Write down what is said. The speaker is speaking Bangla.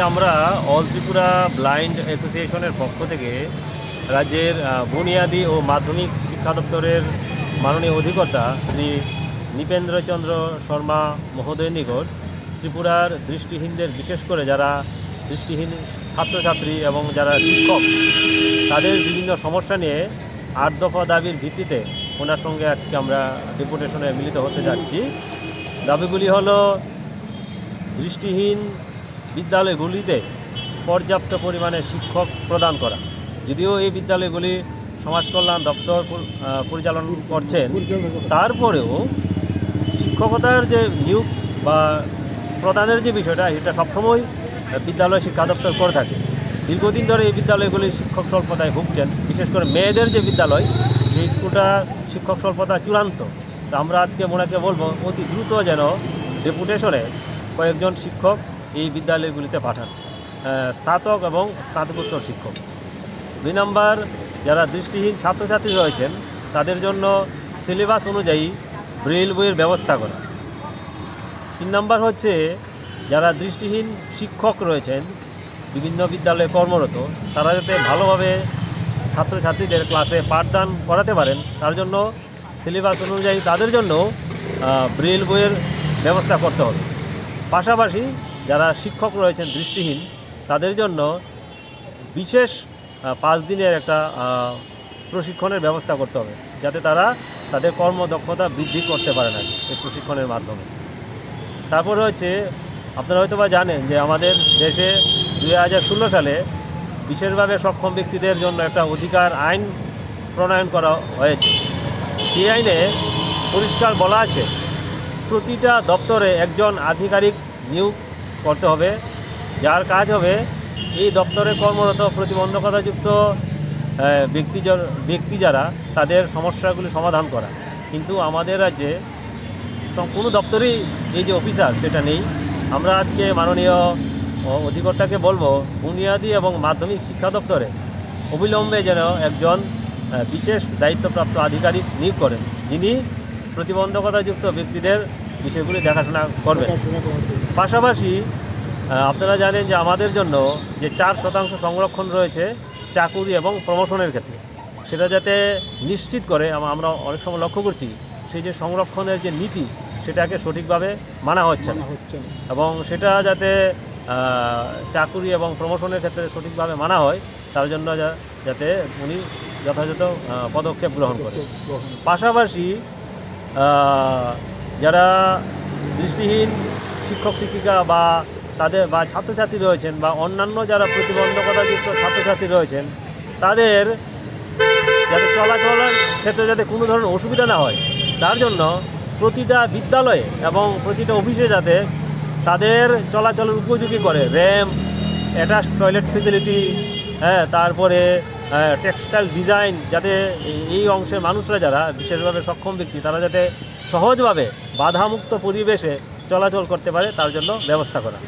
আমরা অল ত্রিপুরা ব্লাইন্ড অ্যাসোসিয়েশনের পক্ষ থেকে রাজ্যের বুনিয়াদী ও মাধ্যমিক শিক্ষা দপ্তরের মাননীয় অধিকর্তা শ্রী নৃপেন্দ্রচন্দ্র শর্মা মহোদয়ের নিকট ত্রিপুরার দৃষ্টিহীনদের, বিশেষ করে যারা দৃষ্টিহীন ছাত্রছাত্রী এবং যারা শিক্ষক, তাদের বিভিন্ন সমস্যা নিয়ে 8 দফা দাবির ভিত্তিতে ওনার সঙ্গে আজকে আমরা ডেপুটেশনে মিলিত হতে যাচ্ছি। দাবিগুলি হলো দৃষ্টিহীন বিদ্যালয়গুলিতে পর্যাপ্ত পরিমাণে শিক্ষক প্রদান করা। যদিও এই বিদ্যালয়গুলি সমাজ কল্যাণ দপ্তর পরিচালনা করছেন, তারপরেও শিক্ষকতার যে নিয়োগ বা প্রদানের যে বিষয়টা, এটা সবসময় বিদ্যালয় শিক্ষা দপ্তর করে থাকে। দীর্ঘদিন ধরে এই বিদ্যালয়গুলি শিক্ষক স্বল্পতায় ভুগছেন। বিশেষ করে মেয়েদের যে বিদ্যালয়, সেই স্কুলটা শিক্ষক স্বল্পতা চূড়ান্ত। তা আমরা আজকে ওনাকে বলবো অতি দ্রুত যেন ডেপুটেশনে কয়েকজন শিক্ষক এই বিদ্যালয়গুলিতে পাঠান, স্নাতক এবং স্নাতকোত্তর শিক্ষক। 2 নম্বর, যারা দৃষ্টিহীন ছাত্রছাত্রী রয়েছেন তাদের জন্য সিলেবাস অনুযায়ী ব্রেইল বইয়ের ব্যবস্থা করা। 3 নম্বর হচ্ছে, যারা দৃষ্টিহীন শিক্ষক রয়েছেন বিভিন্ন বিদ্যালয়ে কর্মরত, তারা যাতে ভালোভাবে ছাত্রছাত্রীদের ক্লাসে পাঠদান করাতে পারেন, তার জন্য সিলেবাস অনুযায়ী তাদের জন্য ব্রেইল বইয়ের ব্যবস্থা করতে হবে। পাশাপাশি যারা শিক্ষক রয়েছেন দৃষ্টিহীন, তাদের জন্য বিশেষ 5 দিনের একটা প্রশিক্ষণের ব্যবস্থা করতে হবে, যাতে তারা তাদের কর্মদক্ষতা বৃদ্ধি করতে পারেন এই প্রশিক্ষণের মাধ্যমে। তারপরে হচ্ছে, আপনারা হয়তো বা জানেন যে আমাদের দেশে 2016 সালে বিশেষভাবে সক্ষম ব্যক্তিদের জন্য একটা অধিকার আইন প্রণয়ন করা হয়েছে। সেই আইনে পরিষ্কার বলা আছে, প্রতিটা দপ্তরে একজন আধিকারিক নিয়োগ করতে হবে, যার কাজ হবে এই দপ্তরে কর্মরত প্রতিবন্ধকতাযুক্ত ব্যক্তি যারা, তাদের সমস্যাগুলি সমাধান করা। কিন্তু আমাদের রাজ্যে কোনো দপ্তরেই এই যে অফিসার, সেটা নেই। আমরা আজকে মাননীয় অধিকর্তাকে বলবো বুনিয়াদী এবং মাধ্যমিক শিক্ষা দপ্তরে অবিলম্বে যেন একজন বিশেষ দায়িত্বপ্রাপ্ত আধিকারিক নিয়োগ করেন, যিনি প্রতিবন্ধকতাযুক্ত ব্যক্তিদের বিষয়গুলি দেখাশোনা করবেন। পাশাপাশি আপনারা জানেন যে আমাদের জন্য যে 4% সংরক্ষণ রয়েছে চাকুরি এবং প্রমোশনের ক্ষেত্রে, সেটা যাতে নিশ্চিত করে, আমরা অনেক সময় লক্ষ্য করছি সেই যে সংরক্ষণের যে নীতি, সেটাকে সঠিকভাবে মানা হচ্ছে না, এবং সেটা যাতে চাকুরি এবং প্রমোশনের ক্ষেত্রে সঠিকভাবে মানা হয়, তার জন্য যাতে উনি যথাযথ পদক্ষেপ গ্রহণ করে। পাশাপাশি যারা দৃষ্টিহীন শিক্ষক শিক্ষিকা বা তাদের বা ছাত্রছাত্রী রয়েছেন, বা অন্যান্য যারা প্রতিবন্ধকতাযুক্ত ছাত্রছাত্রী রয়েছেন, তাদের যাতে চলাচলের ক্ষেত্রে যাতে কোনো ধরনের অসুবিধা না হয়, তার জন্য প্রতিটা বিদ্যালয়ে এবং প্রতিটা অফিসে যাতে তাদের চলাচলের উপযোগী করে র্যাম্প, অ্যাটাচড টয়লেট ফেসিলিটি, তারপরে টেক্সটাইল ডিজাইন, যাতে এই অংশের মানুষরা যারা বিশেষভাবে সক্ষম ব্যক্তি, তারা যাতে সহজভাবে বাধামুক্ত পরিবেশে চলাচল করতে পারে, তার জন্য ব্যবস্থা করা।